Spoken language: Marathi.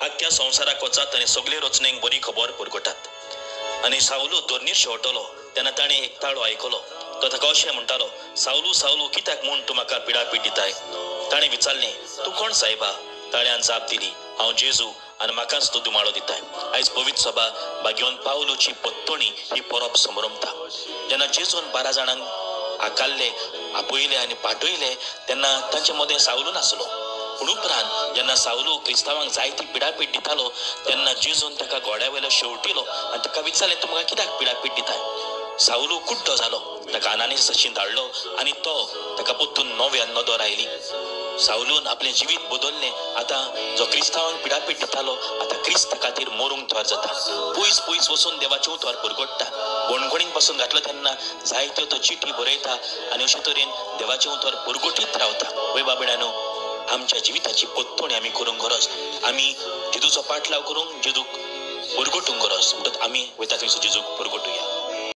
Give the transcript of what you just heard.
आख्या संवसाराक वचात आनी सगळे रचनेक बरी खबर परगटात. आनी सावलू दोरनीर शेवटलो तेन्ना ताणें एक ताळो आयकलो. तो ताका अशें म्हणटालो, सावलू सावलू कित्याक म्हूण तूं म्हाका पिडापीड दिताय? ताणें विचारलें, तूं कोण सायबा? ताळ्यान जाप दिली, हांव जेजू आनी म्हाकाच तूं दुमाळो दिताय. आयज पवित्र सभा भाग्यवन पावलूची पत्तोणी ही परब समरमता. जेन्ना जेजून 12 जाणांक आकारले, आपयले आनी पाठयले तेन्ना तांचे मदें सावलू नासलो. पूण उपरांत जेन्ना सावलू क्रिस्तांवांक जायती पिडापीड दितालो तेन्ना जेजून ताका घोड्यावेलो शेवटिलो आनी ताका विचारलें, तूं म्हाका कित्याक पिडापीड दिताय? सावलू कुड्डो जालो, ताका आनानीस तशी धाडलो आनी तो ताका पोत्तून नव्यान नदर आयली. सावलून आपलें जिवीत बदललें. आतां जो क्रिस्तांवांक पिडापीड दितालो आतां क्रिस्त खातीर मरूंक तयार जाता. पयस पयस वचून देवाचे उतर परगडटा. बोणकोणीक पासून घातलो तेन्ना जायत्यो तो चिठी बरयता आनी अशे तरेन देवाचें उतर परगटीत रावता. वय बाबड्यानो, आमच्या जिविताची पत्तोणी आमी करूंक गरज. आमी जेजूचो पाटलाव करूंक जेजूक परगटूंक गरज. म्हणटच आमी वयता थंयसर जेजूक परगटूया.